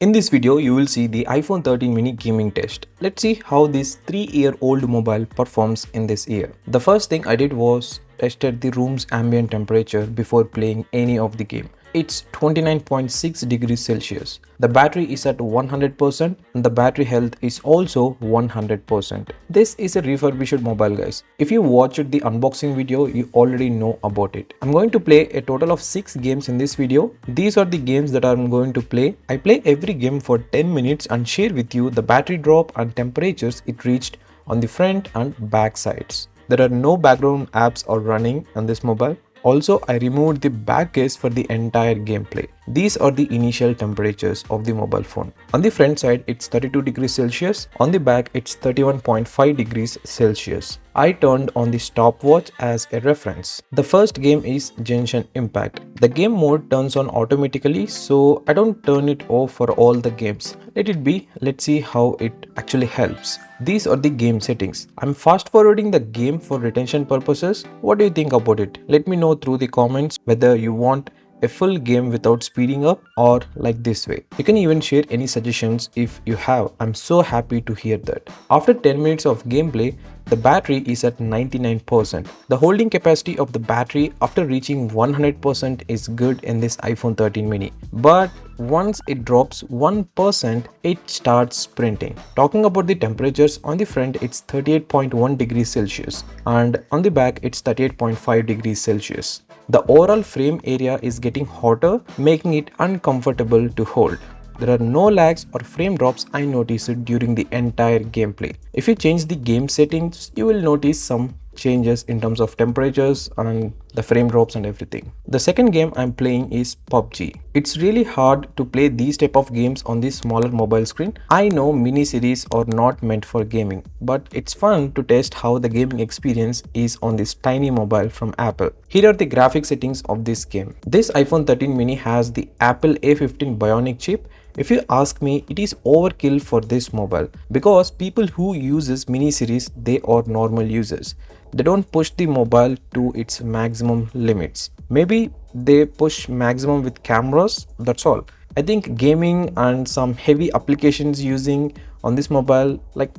In this video, you will see the iPhone 13 mini gaming test. Let's see how this 3-year-old mobile performs in this year. The first thing I did was tested the room's ambient temperature before playing any of the game. It's 29.6 degrees Celsius. The battery is at 100% and the battery health is also 100%. This is a refurbished mobile, guys. If you watched the unboxing video, you already know about it. I'm going to play a total of 6 games in this video. These are the games that I'm going to play. I play every game for 10 minutes and share with you the battery drop and temperatures it reached on the front and back sides. There are no background apps or running on this mobile. Also, I removed the back case for the entire gameplay. These are the initial temperatures of the mobile phone. On the front side, it's 32 degrees Celsius. On the back, it's 31.5 degrees Celsius. I turned on the stopwatch as a reference. The first game is Genshin Impact. The game mode turns on automatically, so I don't turn it off for all the games. Let it be. Let's see how it actually helps. These are the game settings. I'm fast forwarding the game for retention purposes. What do you think about it? Let me know through the comments whether you want a full game without speeding up or like this way. You can even share any suggestions if you have. I'm so happy to hear that. After 10 minutes of gameplay, the battery is at 99%. The holding capacity of the battery after reaching 100% is good in this iPhone 13 mini. But once it drops 1%, it starts sprinting. Talking about the temperatures, on the front it's 38.1 degrees Celsius and on the back it's 38.5 degrees Celsius. The overall frame area is getting hotter, making it uncomfortable to hold. There are no lags or frame drops I noticed during the entire gameplay. If you change the game settings, you will notice some changes in terms of temperatures and the frame drops and everything. The second game I'm playing is PUBG. It's really hard to play these type of games on this smaller mobile screen. I know mini series are not meant for gaming, but it's fun to test how the gaming experience is on this tiny mobile from Apple. Here are the graphic settings of this game. This iPhone 13 mini has the Apple A15 Bionic chip. If you ask me, it is overkill for this mobile because people who uses mini series, they are normal users. They don't push the mobile to its maximum limits. Maybe they push maximum with cameras, that's all. I think gaming and some heavy applications using on this mobile, like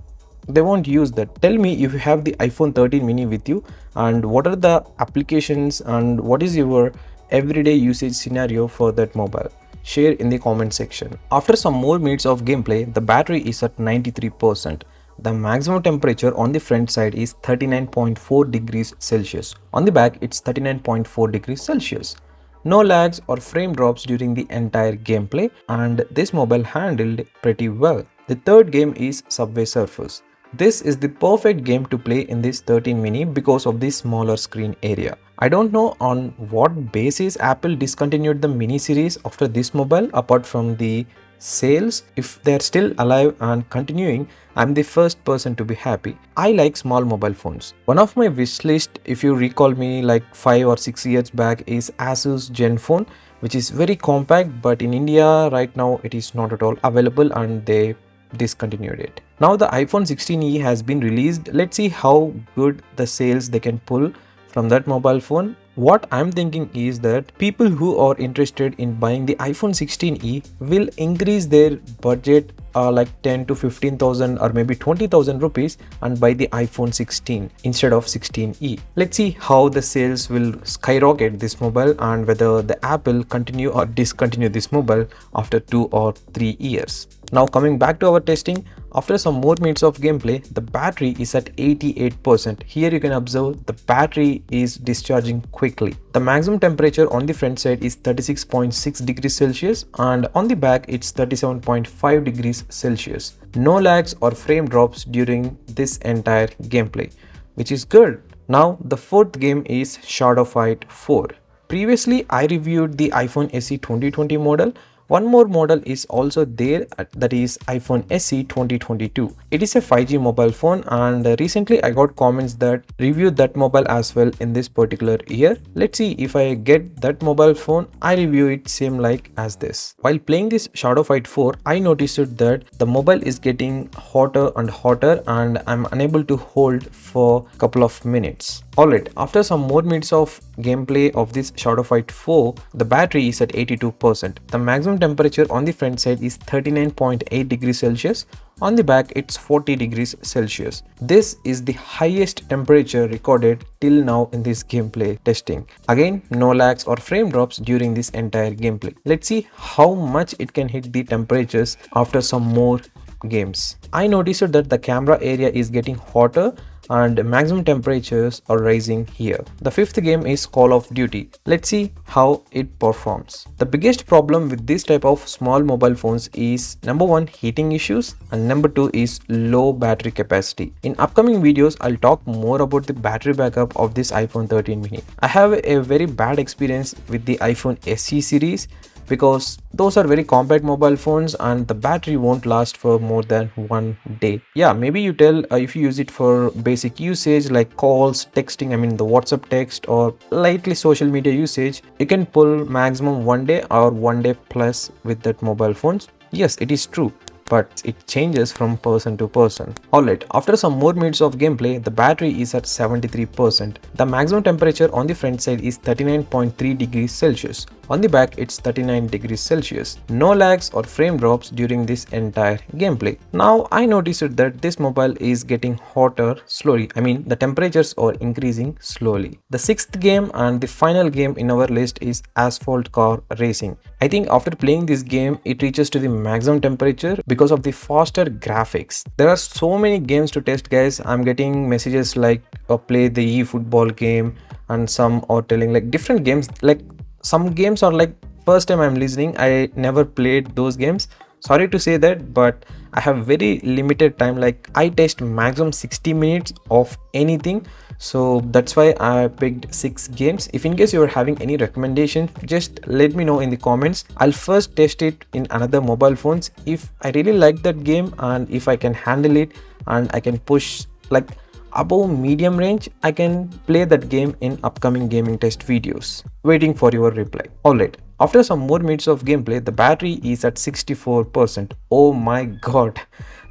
they won't use that. Tell me if you have the iPhone 13 mini with you and what are the applications and what is your everyday usage scenario for that mobile. Share in the comment section. After some more minutes of gameplay, the battery is at 93%. The maximum temperature on the front side is 39.4 degrees Celsius. On the back, it's 39.4 degrees Celsius. No lags or frame drops during the entire gameplay, and this mobile handled pretty well. The third game is Subway Surfers. This is the perfect game to play in this 13 mini because of the smaller screen area. I don't know on what basis Apple discontinued the mini series after this mobile apart from the sales. If they're still alive and continuing, I'm the first person to be happy. I like small mobile phones. One of my wish list, if you recall me like 5 or 6 years back, is Asus Gen phone, which is very compact, but in India right now it is not at all available and they discontinued it. Now the iPhone 16e has been released. Let's see how good the sales they can pull from that mobile phone. What I'm thinking is that people who are interested in buying the iPhone 16e will increase their budget like 10 to 15,000 or maybe 20,000 rupees and buy the iPhone 16 instead of 16e. Let's see how the sales will skyrocket this mobile and whether the Apple continue or discontinue this mobile after 2 or 3 years. Now coming back to our testing, after some more minutes of gameplay, the battery is at 88%. Here you can observe the battery is discharging quickly. The maximum temperature on the front side is 36.6 degrees Celsius and on the back it's 37.5 degrees Celsius. No lags or frame drops during this entire gameplay, which is good. Now the fourth game is Shadow Fight 4. Previously I reviewed the iPhone SE 2020 model. One more model is also there, that is iPhone SE 2022. It is a 5G mobile phone and recently I got comments that reviewed that mobile as well in this particular year. Let's see if I get that mobile phone, I review it same like as this. While playing this Shadow Fight 4, I noticed that the mobile is getting hotter and hotter and I'm unable to hold for a couple of minutes. Alright, after some more minutes of gameplay of this Shadow Fight 4, the battery is at 82%. The maximum temperature on the front side is 39.8 degrees Celsius. On the back, it's 40 degrees Celsius. This is the highest temperature recorded till now in this gameplay testing. Again, no lags or frame drops during this entire gameplay. Let's see how much it can hit the temperatures after some more games. I noticed that the camera area is getting hotter and maximum temperatures are rising here. The fifth game is Call of Duty. Let's see how it performs. The biggest problem with this type of small mobile phones is number one, heating issues, and number two is low battery capacity. In upcoming videos, I'll talk more about the battery backup of this iPhone 13 mini. I have a very bad experience with the iPhone SE series because those are very compact mobile phones and the battery won't last for more than 1 day. Yeah, maybe you tell if you use it for basic usage like calls, texting, I mean the WhatsApp text, or lightly social media usage, you can pull maximum 1 day or 1 day plus with that mobile phones. Yes, it is true, but it changes from person to person. Alright, after some more minutes of gameplay, the battery is at 73%. The maximum temperature on the front side is 39.3 degrees Celsius. On the back, it's 39 degrees Celsius. No lags or frame drops during this entire gameplay. Now, I noticed that this mobile is getting hotter slowly. I mean, the temperatures are increasing slowly. The sixth game and the final game in our list is Asphalt Car Racing. I think after playing this game, it reaches to the maximum temperature because of the faster graphics. There are so many games to test, guys. I'm getting messages like play the eFootball game, and some are telling like different games. Like some games are like first time I'm listening. I never played those games. Sorry to say that, but I have very limited time. Like I test maximum 60 minutes of anything. So that's why I picked 6 games. If in case you are having any recommendation, just let me know in the comments. I'll first test it in another mobile phones. If I really like that game and if I can handle it and I can push like above medium range, I can play that game in upcoming gaming test videos. Waiting for your reply. Alright, after some more minutes of gameplay, the battery is at 64%. Oh my god.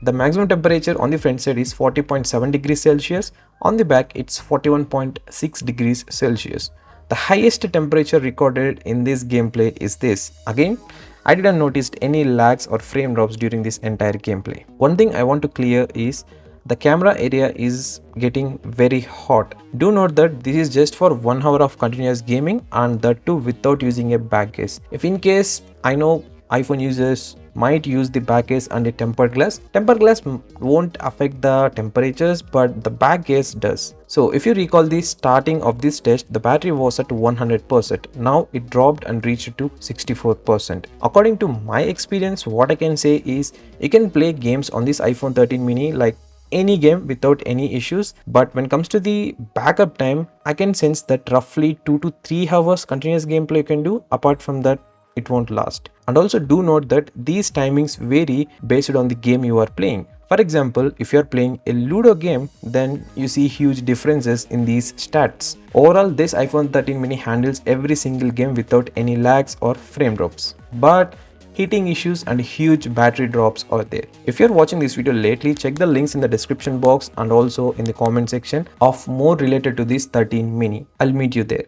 The maximum temperature on the front side is 40.7 degrees Celsius. On the back, it's 41.6 degrees Celsius. The highest temperature recorded in this gameplay is this. Again, I didn't notice any lags or frame drops during this entire gameplay. One thing I want to clear is the camera area is getting very hot. Do note that this is just for 1 hour of continuous gaming, and that too without using a back case. If in case, I know iPhone users might use the back case and a tempered glass. Tempered glass won't affect the temperatures, but the back case does. So if you recall the starting of this test, the battery was at 100%. Now it dropped and reached to 64%. According to my experience, what I can say is you can play games on this iPhone 13 mini like any game without any issues, but when it comes to the backup time, I can sense that roughly 2 to 3 hours continuous gameplay you can do. Apart from that, it won't last. And also do note that these timings vary based on the game you are playing. For example, if you are playing a Ludo game, then you see huge differences in these stats. Overall, this iPhone 13 mini handles every single game without any lags or frame drops. But heating issues and huge battery drops are there. If you're watching this video lately, check the links in the description box and also in the comment section of more related to this 13 mini. I'll meet you there.